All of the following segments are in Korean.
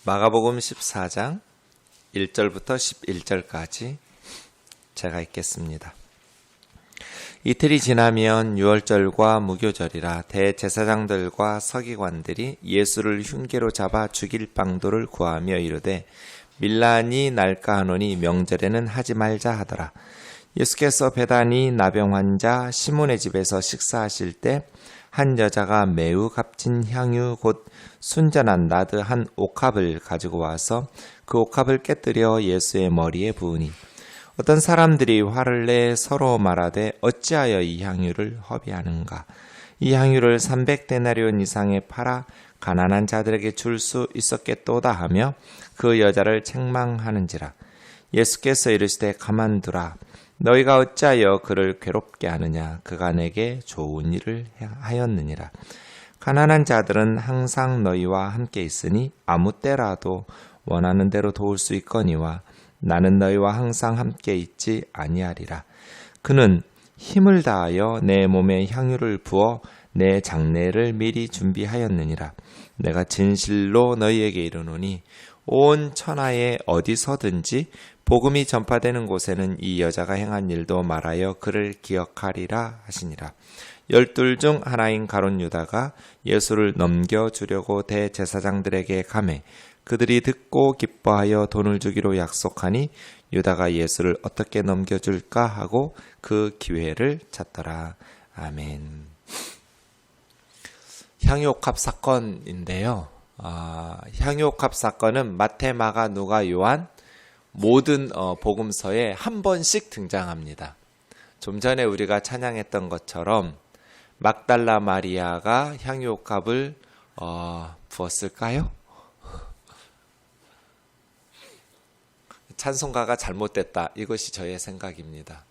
마가복음 14장 1절부터 11절까지 제가 읽겠습니다. 이틀이 지나면 유월절과 무교절이라 대제사장들과 서기관들이 예수를 흉계로 잡아 죽일 방도를 구하며 이르되 밀란이 날까 하노니 명절에는 하지 말자 하더라. 예수께서 베다니 나병 환자 시몬의 집에서 식사하실 때 한 여자가 매우 값진 향유 곧 순전한 나드 한 옥합을 가지고 와서 그 옥합을 깨뜨려 예수의 머리에 부으니 어떤 사람들이 화를 내 서로 말하되 어찌하여 이 향유를 허비하는가. 이 향유를 300데나리온 이상에 팔아 가난한 자들에게 줄 수 있었겠도다 하며 그 여자를 책망하는지라. 예수께서 이르시되 가만두라. 너희가 어찌하여 그를 괴롭게 하느냐. 그가 내게 좋은 일을 하였느니라. 가난한 자들은 항상 너희와 함께 있으니 아무 때라도 원하는 대로 도울 수 있거니와 나는 너희와 항상 함께 있지 아니하리라. 그는 힘을 다하여 내 몸에 향유를 부어 내 장례를 미리 준비하였느니라. 내가 진실로 너희에게 이르노니 온 천하에 어디서든지 복음이 전파되는 곳에는 이 여자가 행한 일도 말하여 그를 기억하리라 하시니라. 12 중 하나인 가룟 유다가 예수를 넘겨주려고 대제사장들에게 가매 그들이 듣고 기뻐하여 돈을 주기로 약속하니 유다가 예수를 어떻게 넘겨줄까 하고 그 기회를 찾더라. 아멘. 향유옥합 사건인데요. 향유옥합 사건은 마태, 마가, 누가, 요한 모든 복음서에 한 번씩 등장합니다. 좀 전에 우리가 찬양했던 것처럼 막달라 마리아가 향유옥합을 부었을까요? 찬송가가 잘못됐다. 이것이 저의 생각입니다.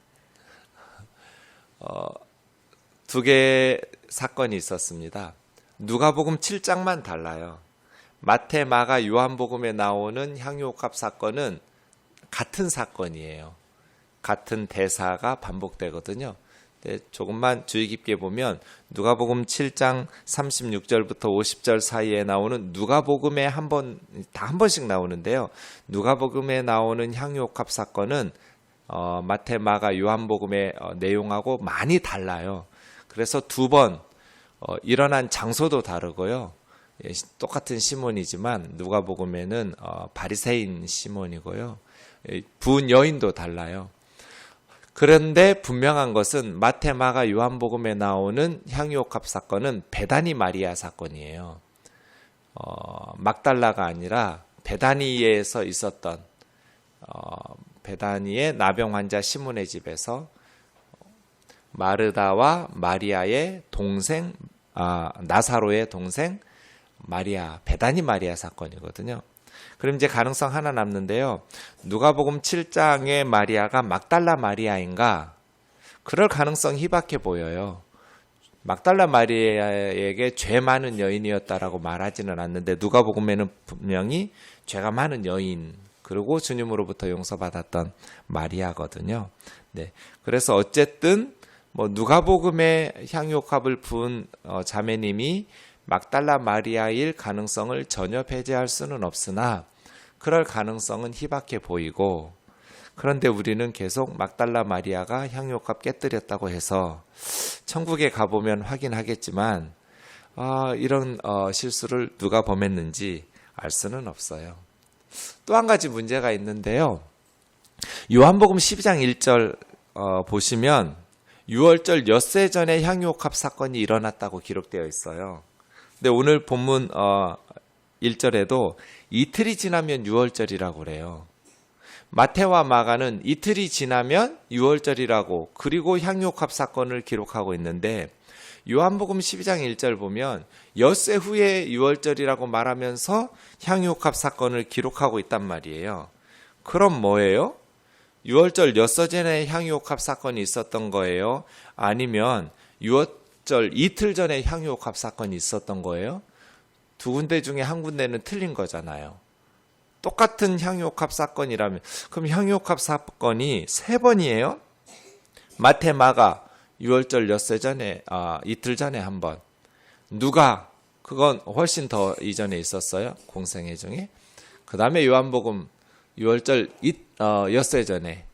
두 개의 사건이 있었습니다. 누가복음 7장만 달라요. 마태, 마가, 요한복음에 나오는 향유옥합 사건은 같은 사건이에요. 같은 대사가 반복되거든요. 조금만 주의 깊게 보면 누가복음 7장 36절부터 50절 사이에 나오는 누가복음에 한 번씩 나오는데요. 누가복음에 나오는 향유옥합 사건은 마태, 마가, 요한복음의 내용하고 많이 달라요. 그래서 두 번 일어난 장소도 다르고요. 똑같은 시몬이지만 누가복음에는 바리새인 시몬이고요. 부은 여인도 달라요. 그런데 분명한 것은 마태, 마가, 요한복음에 나오는 향유옥합 사건은 베다니 마리아 사건이에요. 막달라가 아니라 베다니에서 있었던 베다니의 나병 환자 시몬의 집에서 마르다와 마리아의 동생 나사로의 동생 마리아, 베다니 마리아 사건이거든요. 그럼 이제 가능성 하나 남는데요. 누가복음 7장의 마리아가 막달라 마리아인가? 그럴 가능성이 희박해 보여요. 막달라 마리아에게 죄 많은 여인이었다라고 말하지는 않는데 누가복음에는 분명히 죄가 많은 여인 그리고 주님으로부터 용서받았던 마리아거든요. 네, 그래서 어쨌든 누가복음의 향유옥합을 부은 자매님이 막달라 마리아일 가능성을 전혀 배제할 수는 없으나 그럴 가능성은 희박해 보이고 그런데 우리는 계속 막달라 마리아가 향유옥합 깨뜨렸다고 해서 천국에 가보면 확인하겠지만 이런 실수를 누가 범했는지 알 수는 없어요. 또 한 가지 문제가 있는데요. 요한복음 12장 1절 보시면 유월절 엿새 전에 향유옥합 사건이 일어났다고 기록되어 있어요. 근데 오늘 본문 1절에도 이틀이 지나면 유월절이라고 그래요. 마태와 마가는 이틀이 지나면 유월절이라고 그리고 향유옥합 사건을 기록하고 있는데 요한복음 12장 1절 보면 엿새 후에 유월절이라고 말하면서 향유옥합 사건을 기록하고 있단 말이에요. 그럼 뭐예요? 유월절 엿새 전에 향유옥합 사건이 있었던 거예요? 아니면 유월절 이틀 전에 향유옥합 사건이 있었던 거예요? 두 군데 중에 한 군데는 틀린 거잖아요. 똑같은 향유옥합 사건이라면 그럼 향유옥합 사건이 세 번이에요? 마태, 마가 유월절 엿새 전에 이틀 전에 한 번. 누가 그건 훨씬 더 이전에 있었어요. 공생애 중에. 그 다음에 요한복음 6월절 엿새 전에,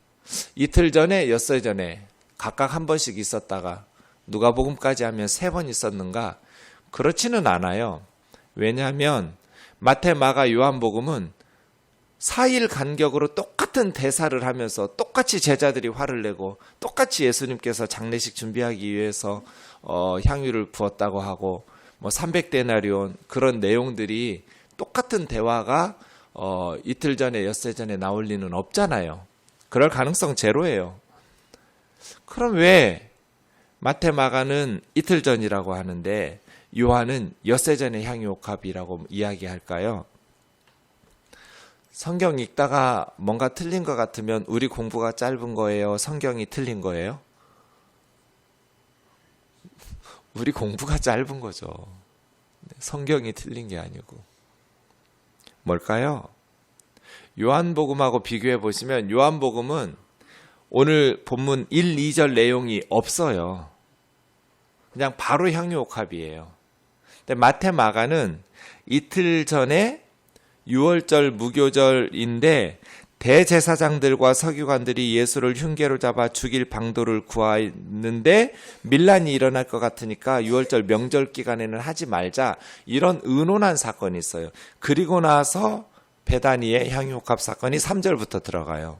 이틀 전에, 엿새 전에 각각 한 번씩 있었다가 누가복음까지 하면 3번 있었는가? 그렇지는 않아요. 왜냐하면 마태, 마가, 요한복음은 4일 간격으로 똑같은 대사를 하면서 똑같이 제자들이 화를 내고 똑같이 예수님께서 장례식 준비하기 위해서 향유를 부었다고 하고 300데나리온 그런 내용들이 똑같은 대화가 이틀 전에 엿새 전에 나올 리는 없잖아요. 그럴 가능성 제로예요. 그럼 왜 마태, 마가는 이틀 전이라고 하는데 요한은 엿새 전의 향유옥합이라고 이야기할까요? 성경 읽다가 뭔가 틀린 것 같으면 우리 공부가 짧은 거예요? 성경이 틀린 거예요? 우리 공부가 짧은 거죠. 성경이 틀린 게 아니고. 뭘까요? 요한복음하고 비교해 보시면 요한복음은 오늘 본문 1, 2절 내용이 없어요. 그냥 바로 향유옥합이에요. 근데 마태, 마가는 이틀 전에 6월절 무교절인데 대제사장들과 서기관들이 예수를 흉계로 잡아 죽일 방도를 구하는데 밀란이 일어날 것 같으니까 6월절 명절 기간에는 하지 말자, 이런 의논한 사건이 있어요. 그리고 나서 베다니의 향유옥합 사건이 3절부터 들어가요.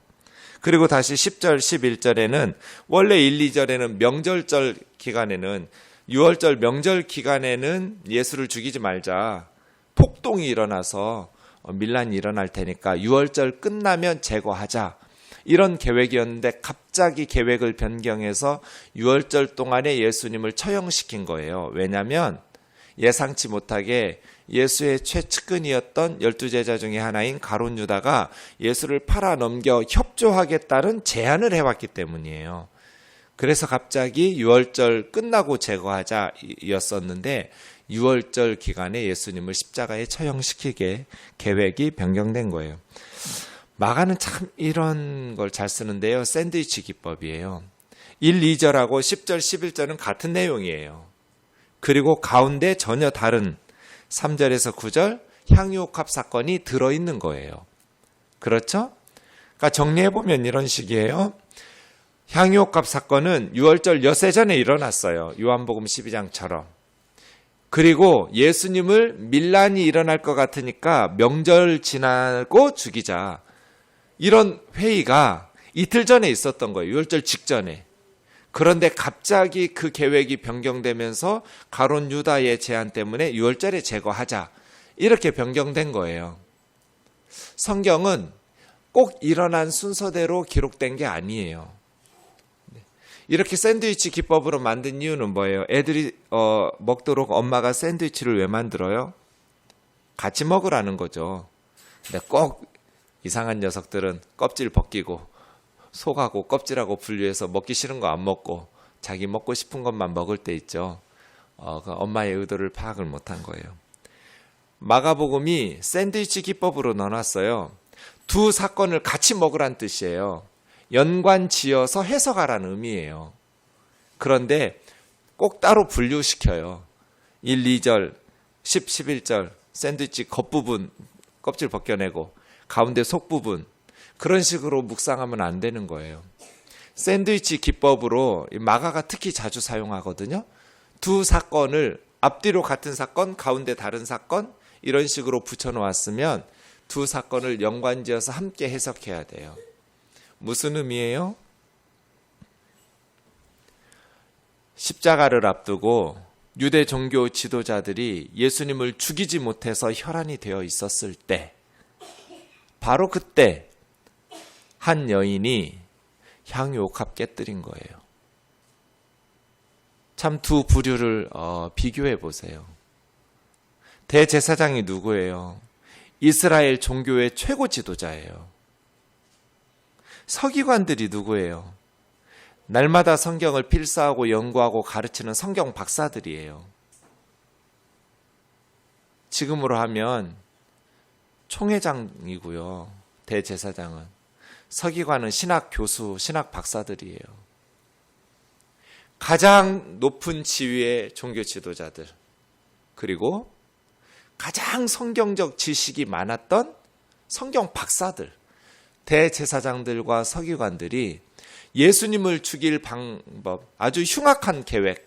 그리고 다시 10절, 11절에는 원래 1, 2절에는 명절절 기간에는 6월절 명절 기간에는 예수를 죽이지 말자, 폭동이 일어나서 밀란이 일어날 테니까 6월절 끝나면 제거하자, 이런 계획이었는데 갑자기 계획을 변경해서 6월절 동안에 예수님을 처형시킨 거예요. 왜냐하면 예상치 못하게 예수의 최측근이었던 12제자 중에 하나인 가룟 유다가 예수를 팔아넘겨 협조하겠다는 제안을 해왔기 때문이에요. 그래서 갑자기 6월절 끝나고 제거하자 였었는데 6월절 기간에 예수님을 십자가에 처형시키게 계획이 변경된 거예요. 마가는 참 이런 걸 잘 쓰는데요. 샌드위치 기법이에요. 1, 2절하고 10절, 11절은 같은 내용이에요. 그리고 가운데 전혀 다른 3절에서 9절 향유옥합 사건이 들어있는 거예요. 그렇죠? 그러니까 정리해보면 이런 식이에요. 향유옥합 사건은 6월절 엿새 전에 일어났어요. 요한복음 12장처럼. 그리고 예수님을 밀란이 일어날 것 같으니까 명절 지나고 죽이자, 이런 회의가 이틀 전에 있었던 거예요. 6월절 직전에. 그런데 갑자기 그 계획이 변경되면서 가룟 유다의 제안 때문에 6월절에 제거하자, 이렇게 변경된 거예요. 성경은 꼭 일어난 순서대로 기록된 게 아니에요. 이렇게 샌드위치 기법으로 만든 이유는 뭐예요? 애들이 먹도록 엄마가 샌드위치를 왜 만들어요? 같이 먹으라는 거죠. 근데 꼭 이상한 녀석들은 껍질 벗기고 속하고 껍질하고 분리해서 먹기 싫은 거 안 먹고 자기 먹고 싶은 것만 먹을 때 있죠. 그 엄마의 의도를 파악을 못한 거예요. 마가복음이 샌드위치 기법으로 넣어놨어요. 두 사건을 같이 먹으란 뜻이에요. 연관 지어서 해석하라는 의미예요. 그런데 꼭 따로 분류시켜요. 1, 2절, 10, 11절 샌드위치 겉부분 껍질 벗겨내고 가운데 속부분, 그런 식으로 묵상하면 안 되는 거예요. 샌드위치 기법으로 마가가 특히 자주 사용하거든요. 두 사건을 앞뒤로 같은 사건, 가운데 다른 사건, 이런 식으로 붙여놓았으면 두 사건을 연관지어서 함께 해석해야 돼요. 무슨 의미예요? 십자가를 앞두고 유대 종교 지도자들이 예수님을 죽이지 못해서 혈안이 되어 있었을 때, 바로 그때 한 여인이 향유옥합 깨뜨린 거예요. 참 두 부류를 비교해 보세요. 대제사장이 누구예요? 이스라엘 종교의 최고 지도자예요. 서기관들이 누구예요? 날마다 성경을 필사하고 연구하고 가르치는 성경 박사들이에요. 지금으로 하면 총회장이고요. 대제사장은. 서기관은 신학 교수, 신학 박사들이에요. 가장 높은 지위의 종교 지도자들, 그리고 가장 성경적 지식이 많았던 성경 박사들, 대제사장들과 서기관들이 예수님을 죽일 방법, 아주 흉악한 계획,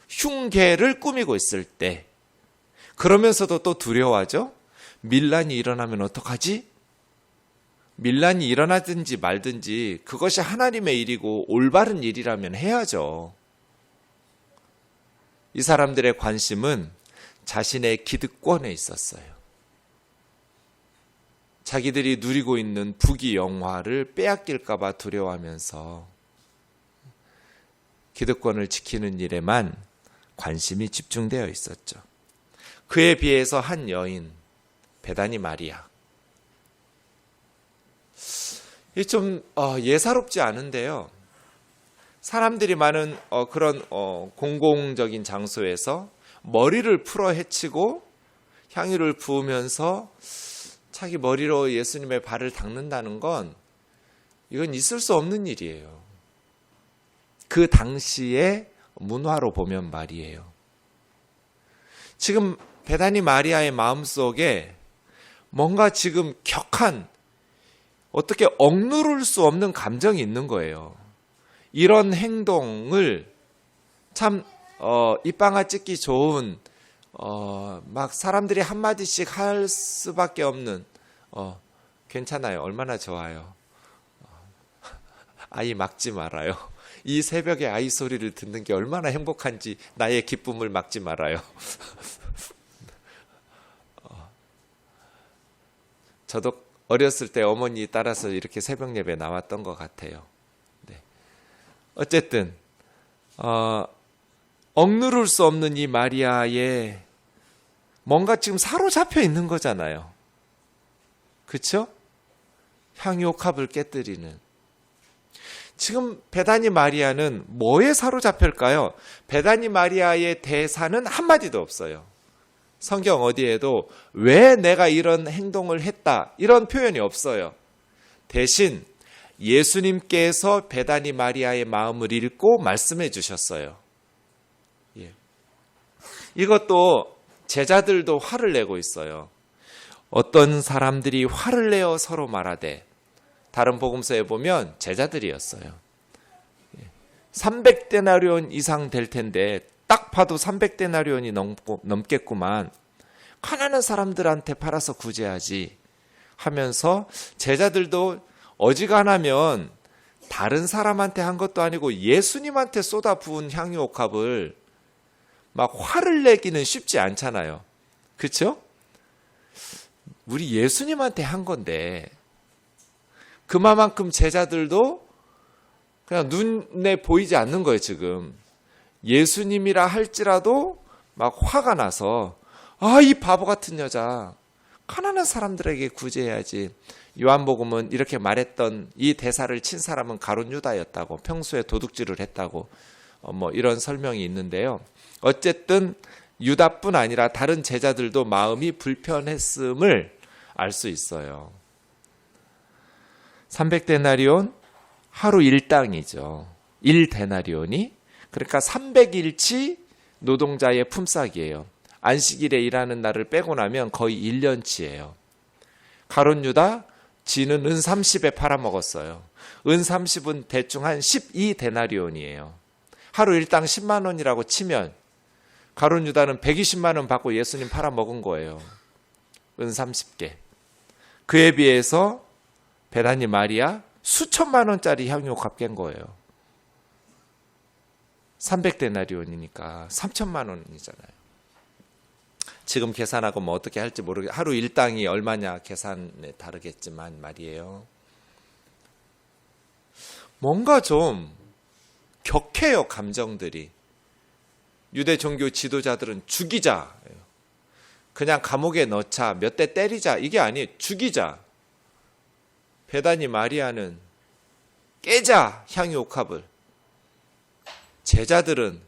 흉계를 꾸미고 있을 때, 그러면서도 또 두려워하죠? 밀란이 일어나면 어떡하지? 밀란이 일어나든지 말든지 그것이 하나님의 일이고 올바른 일이라면 해야죠. 이 사람들의 관심은 자신의 기득권에 있었어요. 자기들이 누리고 있는 부귀 영화를 빼앗길까 봐 두려워하면서 기득권을 지키는 일에만 관심이 집중되어 있었죠. 그에 비해서 한 여인, 베다니 마리아. 이 좀 예사롭지 않은데요. 사람들이 많은 그런 공공적인 장소에서 머리를 풀어 헤치고 향유를 부으면서 자기 머리로 예수님의 발을 닦는다는 건 이건 있을 수 없는 일이에요. 그 당시의 문화로 보면 말이에요. 지금 베다니 마리아의 마음속에 뭔가 지금 격한 어떻게 억누를 수 없는 감정이 있는 거예요. 이런 행동을 참 입방아 찍기 좋은 막 사람들이 한마디씩 할 수밖에 없는 괜찮아요. 얼마나 좋아요. 아이 막지 말아요. 이 새벽에 아이 소리를 듣는 게 얼마나 행복한지 나의 기쁨을 막지 말아요. 저도 어렸을 때 어머니 따라서 이렇게 새벽 예배 나왔던 것 같아요. 네. 어쨌든 억누를 수 없는 이 마리아의 뭔가 지금 사로잡혀 있는 거잖아요. 그렇죠? 향유옥합을 깨뜨리는. 지금 베다니 마리아는 뭐에 사로잡힐까요? 베다니 마리아의 대사는 한마디도 없어요. 성경 어디에도 왜 내가 이런 행동을 했다 이런 표현이 없어요. 대신 예수님께서 베다니 마리아의 마음을 읽고 말씀해 주셨어요. 예. 이것도 제자들도 화를 내고 있어요. 어떤 사람들이 화를 내어 서로 말하되, 다른 복음서에 보면 제자들이었어요. 300데나리온 이상 될 텐데 딱 봐도 300데나리온이 넘겠구만. 가난한 사람들한테 팔아서 구제하지 하면서 제자들도 어지간하면 다른 사람한테 한 것도 아니고 예수님한테 쏟아 부은 향유옥합을 막 화를 내기는 쉽지 않잖아요. 그렇죠? 우리 예수님한테 한 건데 그만큼 제자들도 그냥 눈에 보이지 않는 거예요. 지금 예수님이라 할지라도 막 화가 나서 이 바보 같은 여자 가난한 사람들에게 구제해야지. 요한복음은 이렇게 말했던 이 대사를 친 사람은 가룟 유다였다고, 평소에 도둑질을 했다고 이런 설명이 있는데요. 어쨌든 유다뿐 아니라 다른 제자들도 마음이 불편했음을 알 수 있어요. 300데나리온 하루 일당이죠. 1데나리온이 그러니까 300일치 노동자의 품삯이에요. 안식일에 일하는 날을 빼고 나면 거의 1년치예요. 가룟 유다 지는 은 30에 팔아먹었어요. 은 30은 대충 한 12데나리온이에요. 하루 일당 10만 원이라고 치면 가룟 유다는 120만 원 받고 예수님 팔아먹은 거예요. 은 30개. 그에 비해서 베다니 마리아 수천만 원짜리 향유옥합 깬 거예요. 300데나리온이니까 3천만 원이잖아요. 지금 계산하고 뭐 어떻게 할지 모르겠어요. 하루 일당이 얼마냐 계산에 다르겠지만 말이에요. 뭔가 좀 격해요, 감정들이. 유대 종교 지도자들은 죽이자, 그냥 감옥에 넣자, 몇 대 때리자, 이게 아니에요. 죽이자. 베다니 마리아는 깨자, 향유옥합을. 제자들은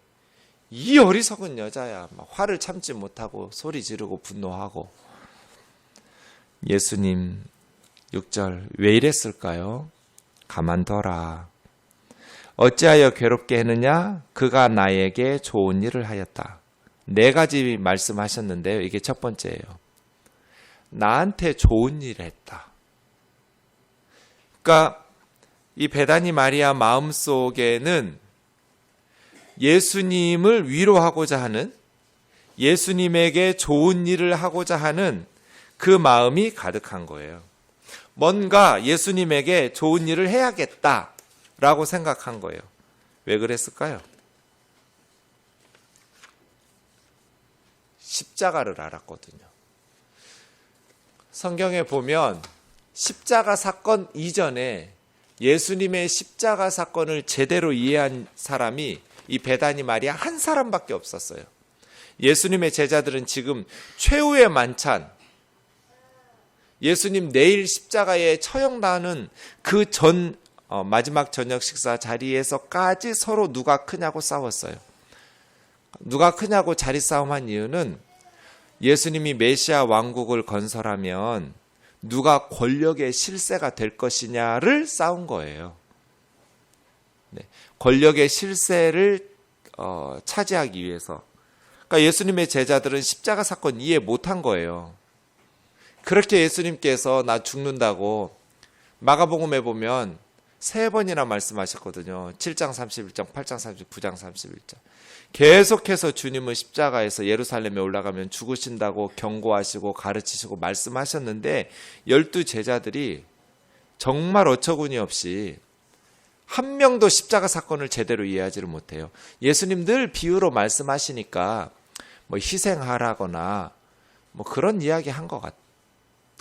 이 어리석은 여자야, 막 화를 참지 못하고 소리 지르고 분노하고. 예수님 6절 왜 이랬을까요? 가만둬라. 어찌하여 괴롭게 했느냐? 그가 나에게 좋은 일을 하였다. 4가지 말씀하셨는데요. 이게 첫 번째예요. 나한테 좋은 일을 했다. 그러니까 이 베다니 마리아 마음속에는 예수님을 위로하고자 하는, 예수님에게 좋은 일을 하고자 하는 그 마음이 가득한 거예요. 뭔가 예수님에게 좋은 일을 해야겠다라고 생각한 거예요. 왜 그랬을까요? 십자가를 알았거든요. 성경에 보면 십자가 사건 이전에 예수님의 십자가 사건을 제대로 이해한 사람이 이 베다니 마리아 한 사람밖에 없었어요. 예수님의 제자들은 지금 최후의 만찬, 예수님 내일 십자가에 처형나는 그 마지막 저녁 식사 자리에서까지 서로 누가 크냐고 싸웠어요. 누가 크냐고 자리 싸움한 이유는 예수님이 메시아 왕국을 건설하면 누가 권력의 실세가 될 것이냐를 싸운 거예요. 네, 권력의 실세를 차지하기 위해서. 그러니까 예수님의 제자들은 십자가 사건 이해 못한 거예요. 그렇게 예수님께서 나 죽는다고 마가복음에 보면 3번이나 말씀하셨거든요. 7장 31장, 8장 39장 31장. 계속해서 주님은 십자가에서 예루살렘에 올라가면 죽으신다고 경고하시고 가르치시고 말씀하셨는데 12 제자들이 정말 어처구니 없이 한 명도 십자가 사건을 제대로 이해하지를 못해요. 예수님 늘 비유로 말씀하시니까 뭐 희생하라거나 뭐 그런 이야기 한 것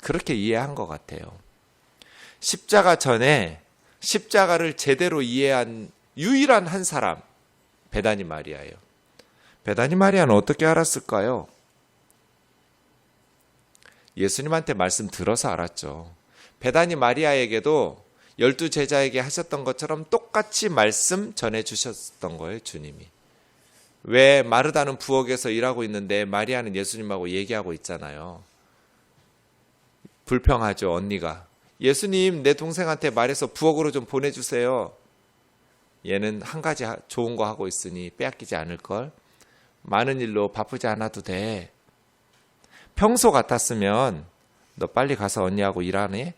그렇게 이해한 것 같아요. 십자가 전에 십자가를 제대로 이해한 유일한 한 사람, 베다니 마리아예요. 베다니 마리아는 어떻게 알았을까요? 예수님한테 말씀 들어서 알았죠. 베다니 마리아에게도 12 제자에게 하셨던 것처럼 똑같이 말씀 전해주셨던 거예요, 주님이. 왜 마르다는 부엌에서 일하고 있는데 마리아는 예수님하고 얘기하고 있잖아요. 불평하죠, 언니가. 예수님, 내 동생한테 말해서 부엌으로 좀 보내주세요. 얘는 한 가지 좋은 거 하고 있으니 빼앗기지 않을걸. 많은 일로 바쁘지 않아도 돼. 평소 같았으면 너 빨리 가서 언니하고 일하네?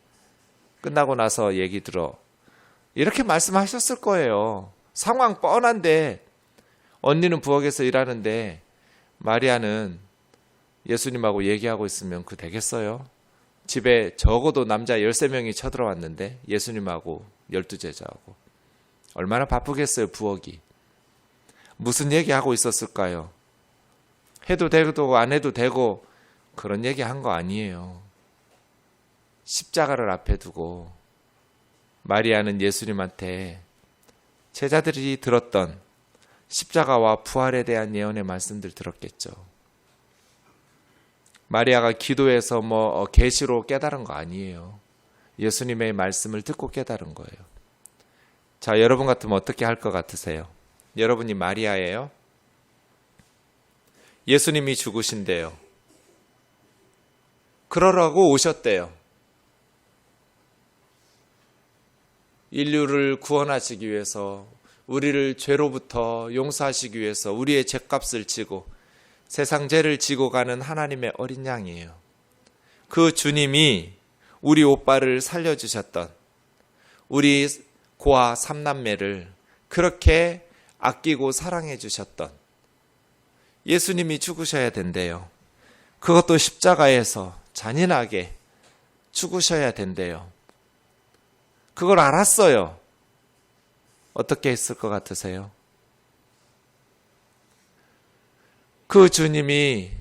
끝나고 나서 얘기 들어. 이렇게 말씀하셨을 거예요. 상황 뻔한데 언니는 부엌에서 일하는데 마리아는 예수님하고 얘기하고 있으면 그 되겠어요? 집에 적어도 남자 13명이 쳐들어왔는데 예수님하고 12 제자하고 얼마나 바쁘겠어요, 부엌이. 무슨 얘기하고 있었을까요? 해도 되고 안 해도 되고 그런 얘기한 거 아니에요. 십자가를 앞에 두고 마리아는 예수님한테 제자들이 들었던 십자가와 부활에 대한 예언의 말씀들 들었겠죠. 마리아가 기도해서 계시로 깨달은 거 아니에요. 예수님의 말씀을 듣고 깨달은 거예요. 자, 여러분 같으면 어떻게 할 것 같으세요? 여러분이 마리아예요? 예수님이 죽으신대요. 그러라고 오셨대요. 인류를 구원하시기 위해서, 우리를 죄로부터 용서하시기 위해서 우리의 죄값을 지고 세상 죄를 지고 가는 하나님의 어린 양이에요. 그 주님이 우리 오빠를 살려주셨던, 우리 고아 3남매를 그렇게 아끼고 사랑해 주셨던 예수님이 죽으셔야 된대요. 그것도 십자가에서 잔인하게 죽으셔야 된대요. 그걸 알았어요. 어떻게 했을 것 같으세요? 그 주님이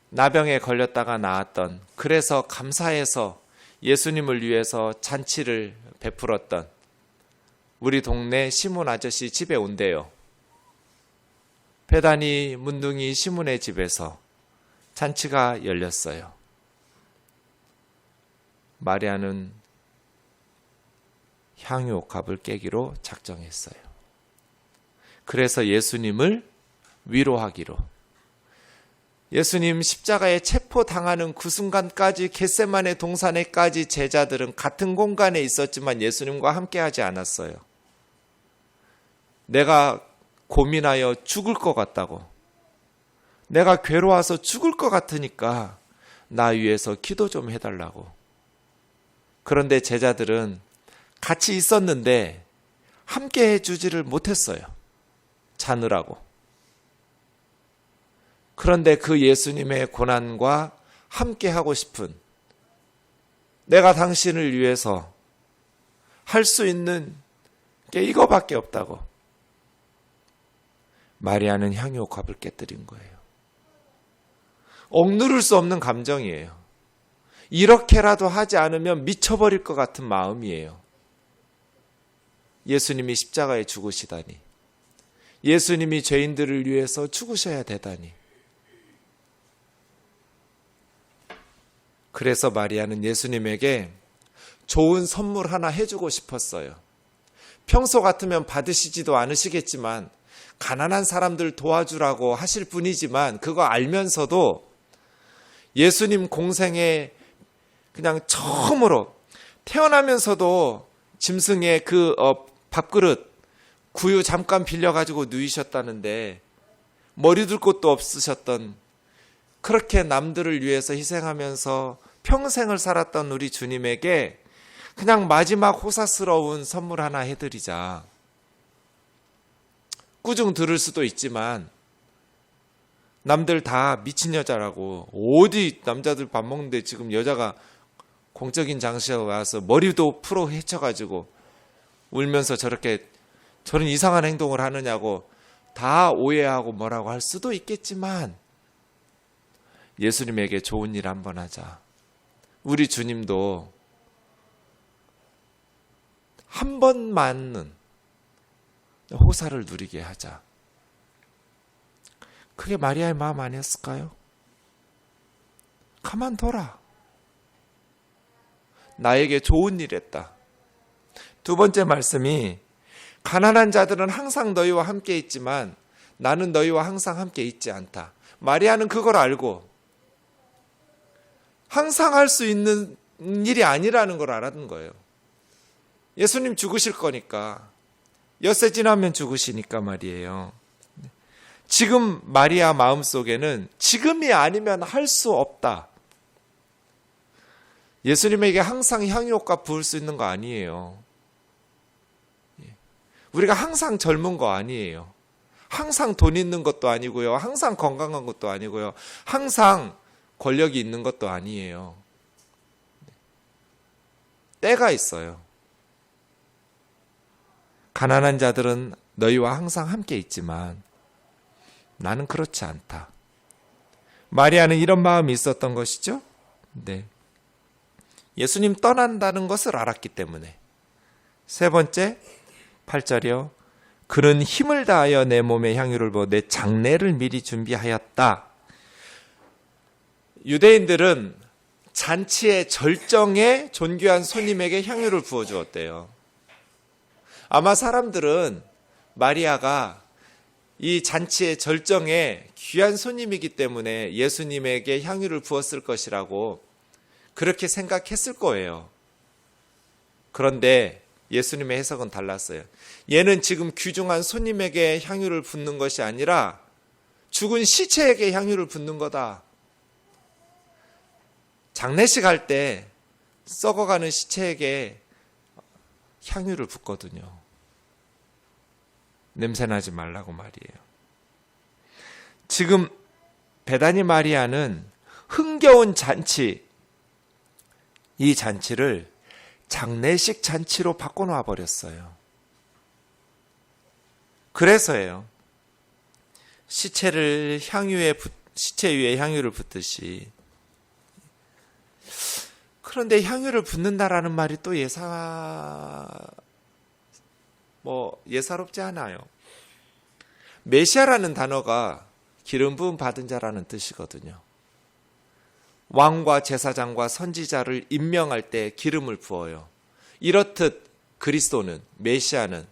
나병에 걸렸다가 나았던, 그래서 감사해서 예수님을 위해서 잔치를 베풀었던 우리 동네 시몬 아저씨 집에 온대요. 베다니 문둥이 시몬의 집에서 잔치가 열렸어요. 마리아는 향유 값을 깨기로 작정했어요. 그래서 예수님을 위로하기로. 예수님 십자가에 체포당하는 그 순간까지 겟세마네 동산에까지 제자들은 같은 공간에 있었지만 예수님과 함께하지 않았어요. 내가 고민하여 죽을 것 같다고, 내가 괴로워서 죽을 것 같으니까 나 위해서 기도 좀 해달라고. 그런데 제자들은 같이 있었는데 함께 해주지를 못했어요. 자느라고. 그런데 그 예수님의 고난과 함께 하고 싶은, 내가 당신을 위해서 할 수 있는 게 이거밖에 없다고 마리아는 향유옥합을 깨뜨린 거예요. 억누를 수 없는 감정이에요. 이렇게라도 하지 않으면 미쳐버릴 것 같은 마음이에요. 예수님이 십자가에 죽으시다니, 예수님이 죄인들을 위해서 죽으셔야 되다니. 그래서 마리아는 예수님에게 좋은 선물 하나 해주고 싶었어요. 평소 같으면 받으시지도 않으시겠지만, 가난한 사람들 도와주라고 하실 분이지만 그거 알면서도 예수님 공생에 그냥 처음으로 태어나면서도 짐승의 그 밥그릇 구유 잠깐 빌려가지고 누이셨다는데 머리 둘 곳도 없으셨던, 그렇게 남들을 위해서 희생하면서 평생을 살았던 우리 주님에게 그냥 마지막 호사스러운 선물 하나 해드리자. 꾸중 들을 수도 있지만 남들 다 미친 여자라고, 어디 남자들 밥 먹는데 지금 여자가 공적인 장소에 와서 머리도 풀어 헤쳐가지고 울면서 저런 이상한 행동을 하느냐고 다 오해하고 뭐라고 할 수도 있겠지만, 예수님에게 좋은 일 한번 하자. 우리 주님도 한 번만은 호사를 누리게 하자. 그게 마리아의 마음 아니었을까요? 가만둬라. 나에게 좋은 일 했다. 두 번째 말씀이, 가난한 자들은 항상 너희와 함께 있지만 나는 너희와 항상 함께 있지 않다. 마리아는 그걸 알고 항상 할 수 있는 일이 아니라는 걸 알았는 거예요. 예수님 죽으실 거니까, 엿새 지나면 죽으시니까 말이에요. 지금 마리아 마음속에는 지금이 아니면 할 수 없다. 예수님에게 항상 향유옥합 부을 수 있는 거 아니에요. 우리가 항상 젊은 거 아니에요. 항상 돈 있는 것도 아니고요. 항상 건강한 것도 아니고요. 항상 권력이 있는 것도 아니에요. 때가 있어요. 가난한 자들은 너희와 항상 함께 있지만 나는 그렇지 않다. 마리아는 이런 마음이 있었던 것이죠. 네. 예수님 떠난다는 것을 알았기 때문에. 세 번째, 8절이요. 그는 힘을 다하여 내 몸에 향유를 부어 내 장례를 미리 준비하였다. 유대인들은 잔치의 절정에 존귀한 손님에게 향유를 부어 주었대요. 아마 사람들은 마리아가 이 잔치의 절정에 귀한 손님이기 때문에 예수님에게 향유를 부었을 것이라고 그렇게 생각했을 거예요. 그런데 예수님의 해석은 달랐어요. 얘는 지금 귀중한 손님에게 향유를 붓는 것이 아니라 죽은 시체에게 향유를 붓는 거다. 장례식 할 때 썩어가는 시체에게 향유를 붓거든요. 냄새나지 말라고 말이에요. 지금 베다니 마리아는 흥겨운 잔치, 이 잔치를 장례식 잔치로 바꿔놓아 버렸어요. 그래서예요. 시체 위에 향유를 붓듯이. 그런데 향유를 붓는다라는 말이 또 예사롭지 않아요. 메시아라는 단어가 기름 부음 받은 자라는 뜻이거든요. 왕과 제사장과 선지자를 임명할 때 기름을 부어요. 이렇듯 그리스도는, 메시아는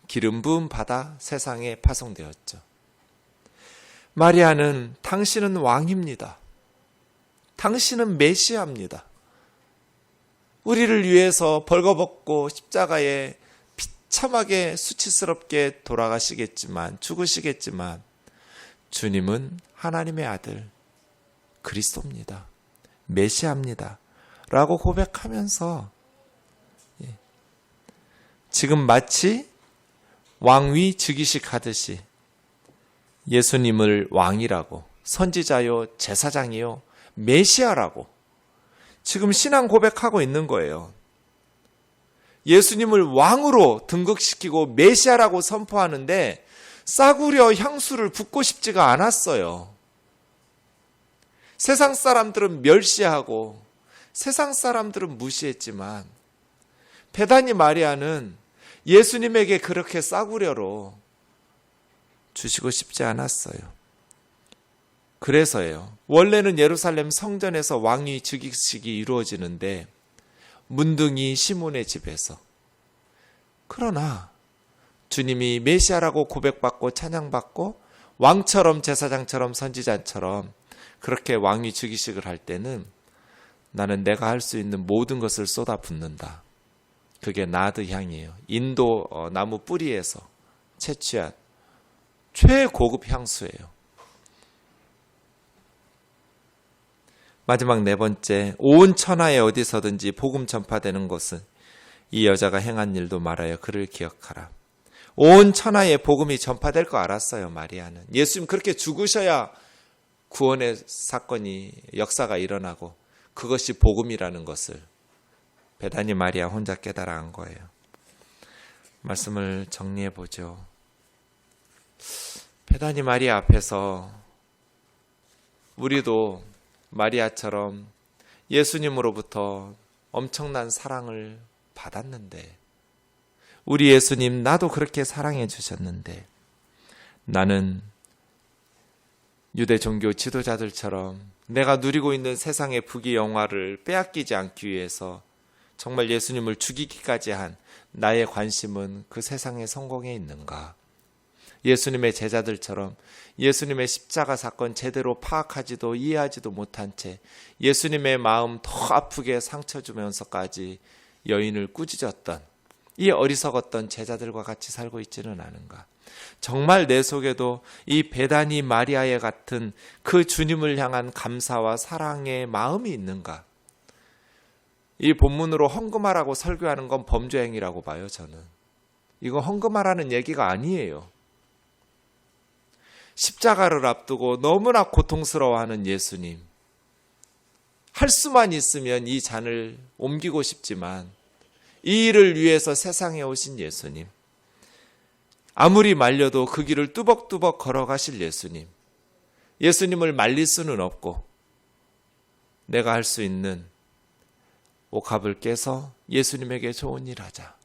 기름 부음 받아 세상에 파송되었죠. 마리아는 당신은 왕입니다. 당신은 메시아입니다. 우리를 위해서 벌거벗고 십자가에 비참하게 수치스럽게 돌아가시겠지만, 죽으시겠지만 주님은 하나님의 아들 그리스도입니다. 메시아입니다. 라고 고백하면서 지금 마치 왕위 즉위식 하듯이 예수님을 왕이라고, 선지자요, 제사장이요, 메시아라고 지금 신앙 고백하고 있는 거예요. 예수님을 왕으로 등극시키고 메시아라고 선포하는데 싸구려 향수를 붓고 싶지가 않았어요. 세상 사람들은 멸시하고 세상 사람들은 무시했지만 베다니 마리아는 예수님에게 그렇게 싸구려로 주시고 싶지 않았어요. 그래서예요. 원래는 예루살렘 성전에서 왕위 즉위식이 이루어지는데 문둥이 시몬의 집에서. 그러나 주님이 메시아라고 고백받고 찬양받고 왕처럼 제사장처럼 선지자처럼 그렇게 왕위 즉위식을 할 때는 나는 내가 할 수 있는 모든 것을 쏟아붓는다. 그게 나드 향이에요. 인도 나무 뿌리에서 채취한 최고급 향수예요. 마지막 네 번째, 온 천하에 어디서든지 복음 전파되는 것은 이 여자가 행한 일도 말하여 그를 기억하라. 온 천하에 복음이 전파될 거 알았어요, 마리아는. 예수님 그렇게 죽으셔야 구원의 사건이, 역사가 일어나고 그것이 복음이라는 것을 베다니 마리아 혼자 깨달아 한 거예요. 말씀을 정리해 보죠. 베다니 마리아 앞에서 우리도 마리아처럼 예수님으로부터 엄청난 사랑을 받았는데, 우리 예수님 나도 그렇게 사랑해 주셨는데 나는 유대 종교 지도자들처럼 내가 누리고 있는 세상의 부귀 영화를 빼앗기지 않기 위해서 정말 예수님을 죽이기까지 한 나의 관심은 그 세상의 성공에 있는가? 예수님의 제자들처럼 예수님의 십자가 사건 제대로 파악하지도 이해하지도 못한 채 예수님의 마음 더 아프게 상처 주면서까지 여인을 꾸짖었던 이 어리석었던 제자들과 같이 살고 있지는 않은가? 정말 내 속에도 이 베다니 마리아의 같은 그 주님을 향한 감사와 사랑의 마음이 있는가? 이 본문으로 헌금하라고 설교하는 건 범죄행위라고 봐요, 저는. 이거 헌금하라는 얘기가 아니에요. 십자가를 앞두고 너무나 고통스러워하는 예수님. 할 수만 있으면 이 잔을 옮기고 싶지만 이 일을 위해서 세상에 오신 예수님. 아무리 말려도 그 길을 뚜벅뚜벅 걸어가실 예수님. 예수님을 말릴 수는 없고 내가 할 수 있는 옥합을 깨서 예수님에게 좋은 일 하자.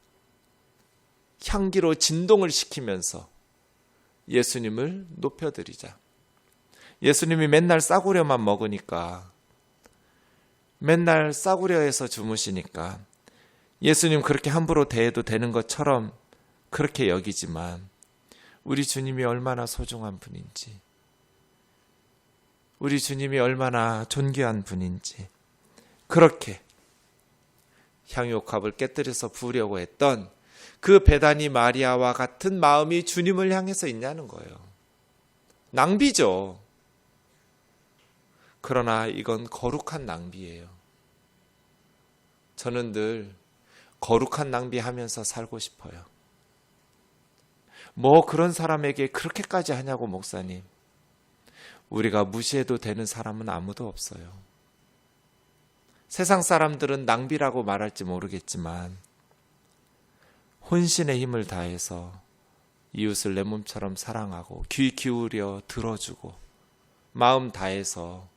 향기로 진동을 시키면서 예수님을 높여드리자. 예수님이 맨날 싸구려만 먹으니까, 맨날 싸구려에서 주무시니까 예수님 그렇게 함부로 대해도 되는 것처럼 그렇게 여기지만 우리 주님이 얼마나 소중한 분인지, 우리 주님이 얼마나 존귀한 분인지, 그렇게 향유옥합을 깨뜨려서 부으려고 했던 그 베다니 마리아와 같은 마음이 주님을 향해서 있냐는 거예요. 낭비죠. 그러나 이건 거룩한 낭비예요. 저는 늘 거룩한 낭비하면서 살고 싶어요. 뭐 그런 사람에게 그렇게까지 하냐고, 목사님. 우리가 무시해도 되는 사람은 아무도 없어요. 세상 사람들은 낭비라고 말할지 모르겠지만 혼신의 힘을 다해서 이웃을 내 몸처럼 사랑하고 귀 기울여 들어주고 마음 다해서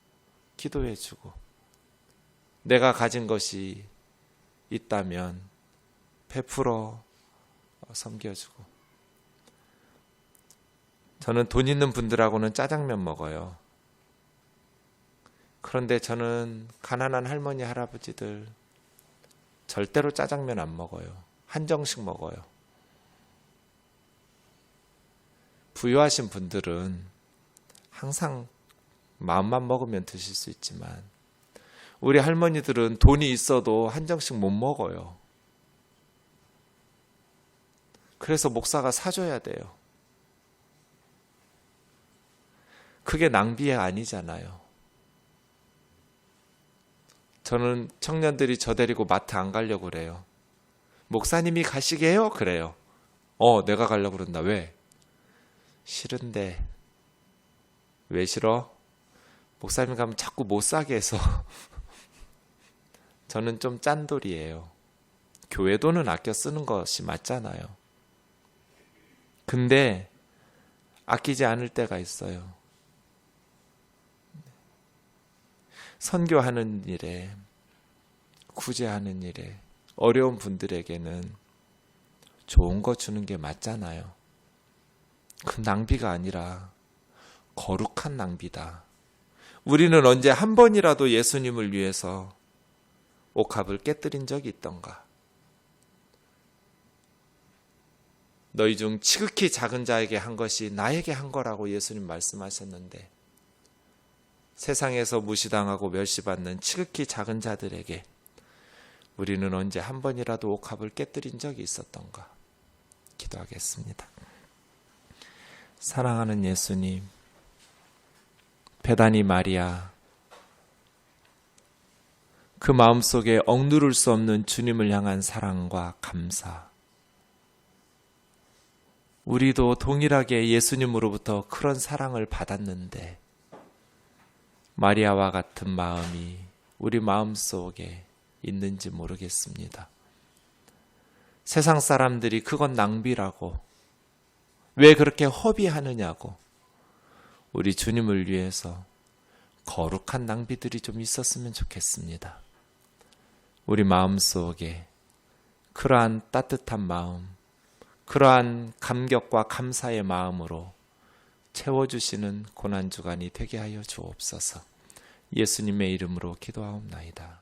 기도해주고 내가 가진 것이 있다면 베풀어 섬겨주고. 저는 돈 있는 분들하고는 짜장면 먹어요. 그런데 저는 가난한 할머니, 할아버지들 절대로 짜장면 안 먹어요. 한정식 먹어요. 부유하신 분들은 항상 마음만 먹으면 드실 수 있지만 우리 할머니들은 돈이 있어도 한정식 못 먹어요. 그래서 목사가 사줘야 돼요. 그게 낭비 아니잖아요. 저는 청년들이 저 데리고 마트 안 가려고 그래요. 목사님이 가시게요? 그래요. 내가 가려고 그런다. 왜? 싫은데. 왜 싫어? 목사님 가면 자꾸 못 사게 해서. 저는 좀 짠돌이에요. 교회 돈은 아껴 쓰는 것이 맞잖아요. 근데 아끼지 않을 때가 있어요. 선교하는 일에, 구제하는 일에, 어려운 분들에게는 좋은 거 주는 게 맞잖아요. 그 낭비가 아니라 거룩한 낭비다. 우리는 언제 한 번이라도 예수님을 위해서 옥합을 깨뜨린 적이 있던가? 너희 중 지극히 작은 자에게 한 것이 나에게 한 거라고 예수님 말씀하셨는데, 세상에서 무시당하고 멸시받는 지극히 작은 자들에게 우리는 언제 한 번이라도 옥합을 깨뜨린 적이 있었던가? 기도하겠습니다. 사랑하는 예수님, 베다니 마리아, 그 마음속에 억누를 수 없는 주님을 향한 사랑과 감사, 우리도 동일하게 예수님으로부터 그런 사랑을 받았는데 마리아와 같은 마음이 우리 마음속에 있는지 모르겠습니다. 세상 사람들이 그건 낭비라고, 왜 그렇게 허비하느냐고, 우리 주님을 위해서 거룩한 낭비들이 좀 있었으면 좋겠습니다. 우리 마음속에 그러한 따뜻한 마음, 그러한 감격과 감사의 마음으로 채워주시는 고난주간이 되게 하여 주옵소서. 예수님의 이름으로 기도하옵나이다.